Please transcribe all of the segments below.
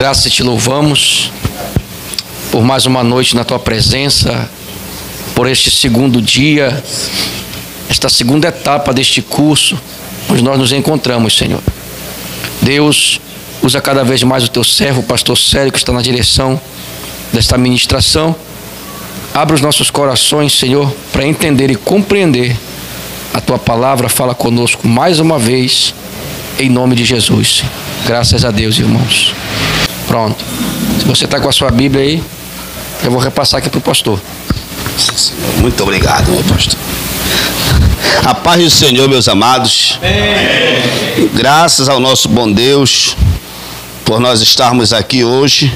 Graças te louvamos por mais uma noite na tua presença, por este segundo dia, esta segunda etapa deste curso, onde nós nos encontramos, Senhor. Deus, usa cada vez mais o teu servo, o pastor Célio, que está na direção desta ministração. Abre os nossos corações, Senhor, para entender e compreender a tua palavra. Fala conosco mais uma vez, em nome de Jesus. Graças a Deus, irmãos. Pronto. Se você está com a sua Bíblia aí, eu vou repassar aqui para o pastor. Muito obrigado, meu pastor. A paz do Senhor, meus amados. Amém. Graças ao nosso bom Deus por nós estarmos aqui hoje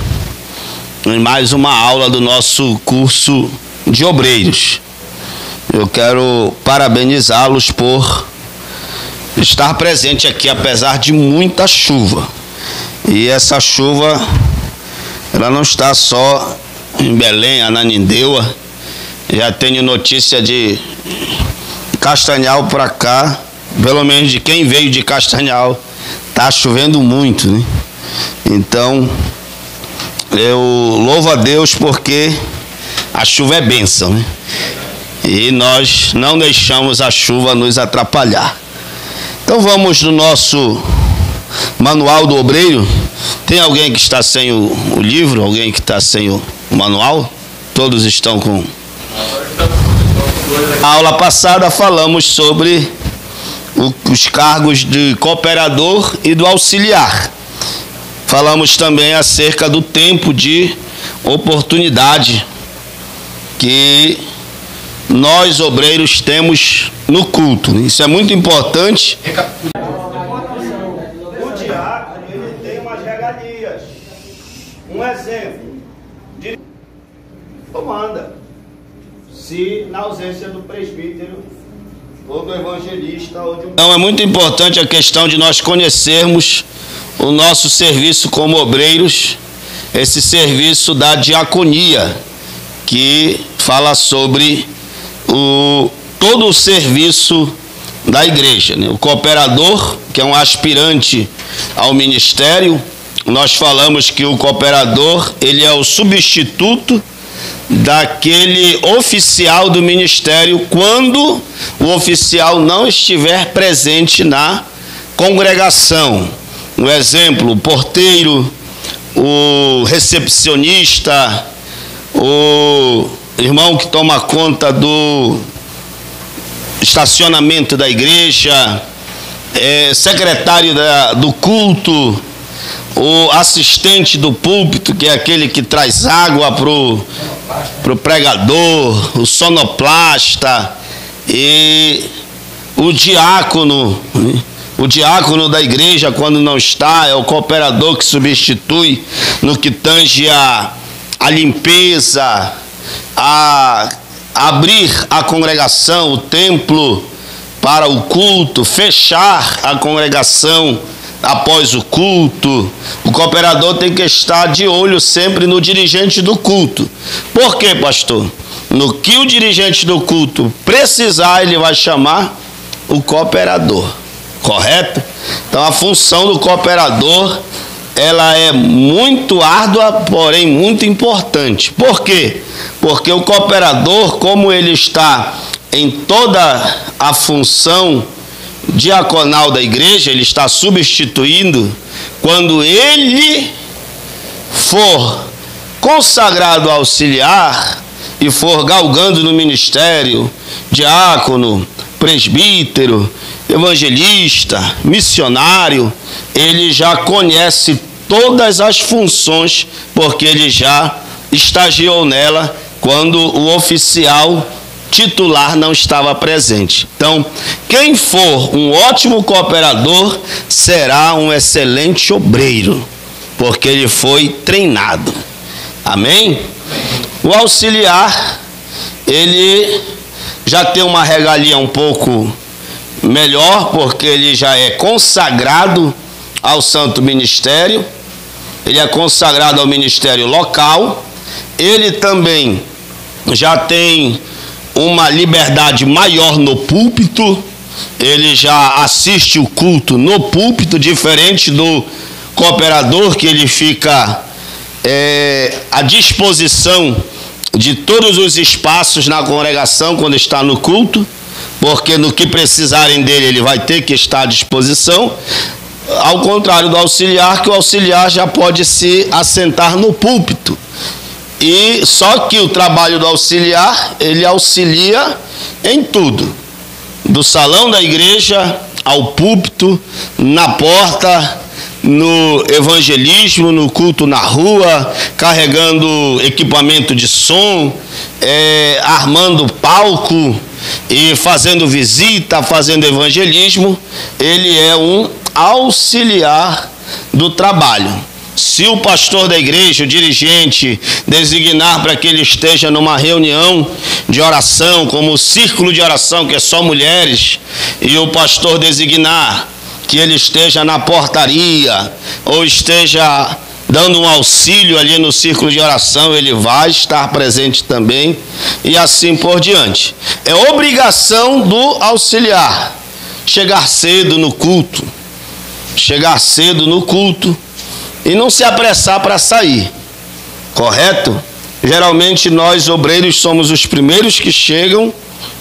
em mais uma aula do nosso curso de obreiros. Eu quero parabenizá-los por estar presente aqui, apesar de muita chuva. E essa chuva, ela não está só em Belém, Ananindeua. Já tenho notícia de Castanhal para cá, pelo menos de quem veio de Castanhal, está chovendo muito, né? Então, eu louvo a Deus porque a chuva é bênção, né? E nós não deixamos a chuva nos atrapalhar. Então vamos no nosso manual do obreiro. Tem alguém que está sem o livro? Alguém que está sem o manual? Todos estão com... Na aula passada falamos sobre os cargos de cooperador e do auxiliar. Falamos também acerca do tempo de oportunidade que nós obreiros temos no culto. Isso é muito importante. O diácono, ele tem umas regalias. Um exemplo de comanda. Se na ausência do presbítero ou do evangelista ou de um... Então é muito importante a questão de nós conhecermos o nosso serviço como obreiros, esse serviço da diaconia, que fala sobre todo o serviço da igreja, né? O cooperador, que é um aspirante ao ministério. Nós falamos que o cooperador, ele é o substituto daquele oficial do ministério quando o oficial não estiver presente na congregação. Um exemplo, o porteiro, o recepcionista, o irmão que toma conta do estacionamento da igreja, secretário do culto, o assistente do púlpito, que é aquele que traz água pro pregador, o sonoplasta, e o diácono. O diácono da igreja, quando não está, é o cooperador que substitui no que tange a limpeza, a abrir a congregação, o templo para o culto, fechar a congregação após o culto. O cooperador tem que estar de olho sempre no dirigente do culto. Por quê, pastor? No que o dirigente do culto precisar, ele vai chamar o cooperador. Correto? Então a função do cooperador, ela é muito árdua, porém muito importante. Por quê? Porque o cooperador, como ele está em toda a função diaconal da igreja, ele está substituindo. Quando ele for consagrado auxiliar e for galgando no ministério, diácono, presbítero, evangelista, missionário, ele já conhece todas as funções, porque ele já estagiou nela quando o oficial titular não estava presente. Então, quem for um ótimo cooperador será um excelente obreiro, porque ele foi treinado. Amém? O auxiliar, ele já tem uma regalia um pouco melhor, porque ele já é consagrado ao santo ministério, ele é consagrado ao ministério local, ele também já tem uma liberdade maior no púlpito, ele já assiste o culto no púlpito, diferente do cooperador, que ele fica à disposição de todos os espaços na congregação quando está no culto, porque no que precisarem dele ele vai ter que estar à disposição, ao contrário do auxiliar, que o auxiliar já pode se assentar no púlpito. E só que o trabalho do auxiliar, ele auxilia em tudo, do salão da igreja ao púlpito, na porta, no evangelismo, no culto na rua, carregando equipamento de som, armando palco e fazendo visita, fazendo evangelismo. Ele é um auxiliar do trabalho. Se o pastor da igreja, o dirigente, designar para que ele esteja numa reunião de oração, como o círculo de oração, que é só mulheres, e o pastor designar que ele esteja na portaria, ou esteja dando um auxílio ali no círculo de oração, ele vai estar presente também, e assim por diante. É obrigação do auxiliar chegar cedo no culto, e não se apressar para sair, correto? Geralmente nós obreiros somos os primeiros que chegam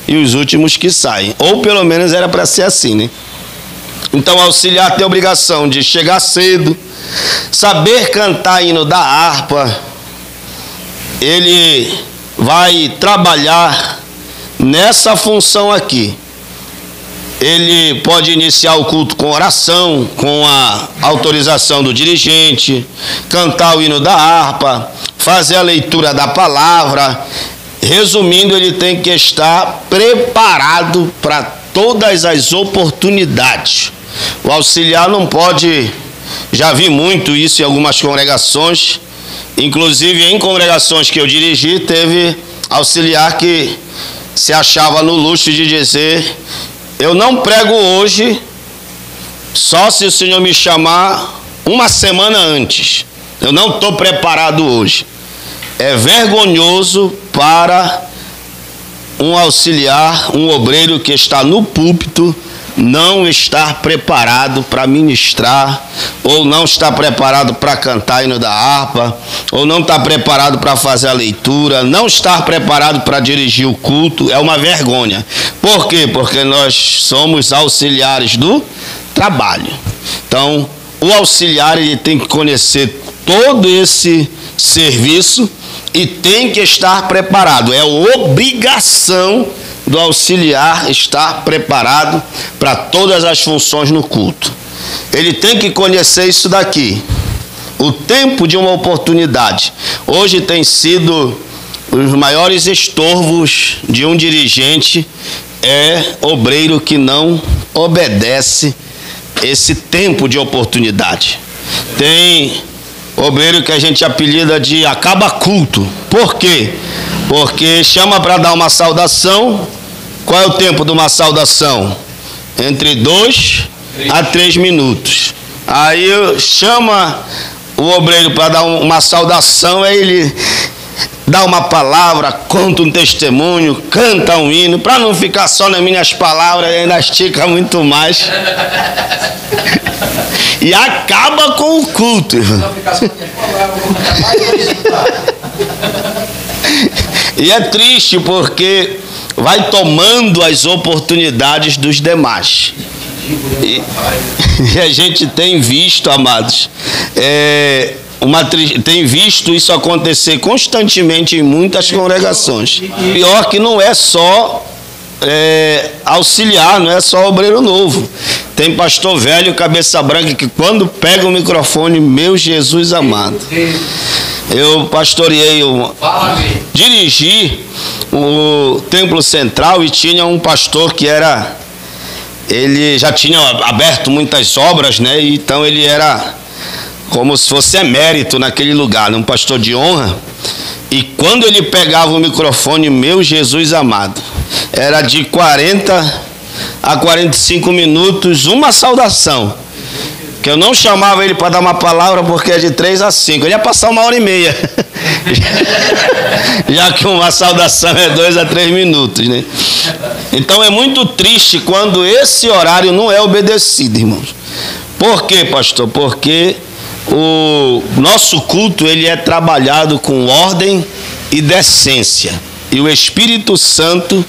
e os últimos que saem, ou pelo menos era para ser assim, né? Então o auxiliar tem a obrigação de chegar cedo, saber cantar hino da harpa. Ele vai trabalhar nessa função aqui. Ele pode iniciar o culto com oração, com a autorização do dirigente, cantar o hino da harpa, fazer a leitura da palavra. Resumindo, ele tem que estar preparado para todas as oportunidades. O auxiliar não pode, já vi muito isso em algumas congregações, inclusive em congregações que eu dirigi, teve auxiliar que se achava no luxo de dizer: eu não prego hoje, só se o senhor me chamar uma semana antes. Eu não estou preparado hoje. É vergonhoso para um auxiliar, um obreiro que está no púlpito, não estar preparado para ministrar, ou não estar preparado para cantar hino da harpa, ou não estar preparado para fazer a leitura, não estar preparado para dirigir o culto. É uma vergonha. Por quê? Porque nós somos auxiliares do trabalho. Então, o auxiliar, ele tem que conhecer todo esse serviço e tem que estar preparado. É obrigação do auxiliar estar preparado para todas as funções no culto. Ele tem que conhecer isso daqui. O tempo de uma oportunidade. Hoje tem sido os maiores estorvos de um dirigente, obreiro que não obedece esse tempo de oportunidade. Tem obreiro que a gente apelida de acaba culto. Por quê? Porque chama para dar uma saudação. Qual é o tempo de uma saudação? Entre 2 a 3 minutos. Aí chama o obreiro para dar uma saudação, aí ele dá uma palavra, conta um testemunho, canta um hino, para não ficar só nas minhas palavras, ainda estica muito mais. E acaba com o culto. Não ficar só nas minhas palavras, e é triste porque vai tomando as oportunidades dos demais. E a gente tem visto, amados, tem visto isso acontecer constantemente em muitas congregações. Pior que não é só auxiliar, não é só obreiro novo. Tem pastor velho, cabeça branca, que quando pega o microfone, meu Jesus amado. Eu pastoreei, dirigi o Templo Central e tinha um pastor que ele já tinha aberto muitas obras, né? Então ele era como se fosse emérito naquele lugar, um pastor de honra. E quando ele pegava o microfone, meu Jesus amado, era de 40 a 45 minutos, uma saudação. Que eu não chamava ele para dar uma palavra porque é de 3 a 5. Ele ia passar 1h30. Já que uma saudação é 2 a 3 minutos, né? Então é muito triste quando esse horário não é obedecido, irmãos. Por quê, pastor? Porque O nosso culto, ele é trabalhado com ordem e decência. E o Espírito Santo,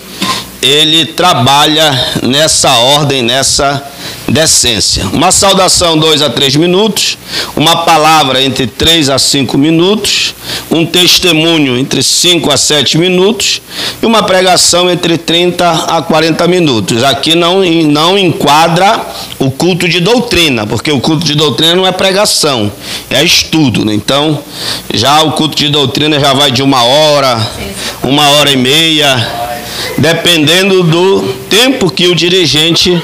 ele trabalha nessa ordem, nessa decência. Uma saudação 2 a 3 minutos, uma palavra entre 3 a 5 minutos, um testemunho entre 5 a 7 minutos e uma pregação entre 30 a 40 minutos. Aqui não enquadra o culto de doutrina, porque o culto de doutrina não é pregação, é estudo, né? Então, já o culto de doutrina já vai de 1 hora, 1 hora e meia, dependendo do tempo que o dirigente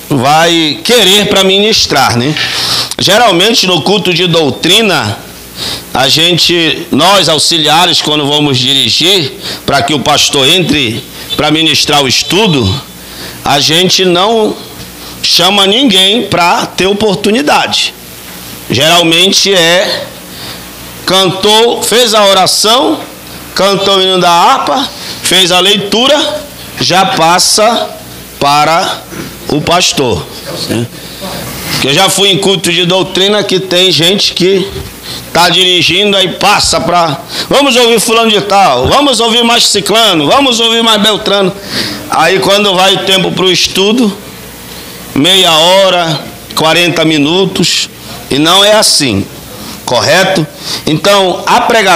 vai querer para ministrar, né? Geralmente no culto de doutrina, nós auxiliares, quando vamos dirigir, para que o pastor entre para ministrar o estudo, a gente não chama ninguém para ter oportunidade. Geralmente cantou, fez a oração, cantou o hino da harpa, fez a leitura, já passa para o pastor. Porque eu já fui em culto de doutrina que tem gente que está dirigindo, aí passa para... Vamos ouvir fulano de tal, vamos ouvir mais ciclano, vamos ouvir mais beltrano. Aí quando vai tempo para o estudo, meia hora, 40 minutos, e não é assim, correto? Então, a pregação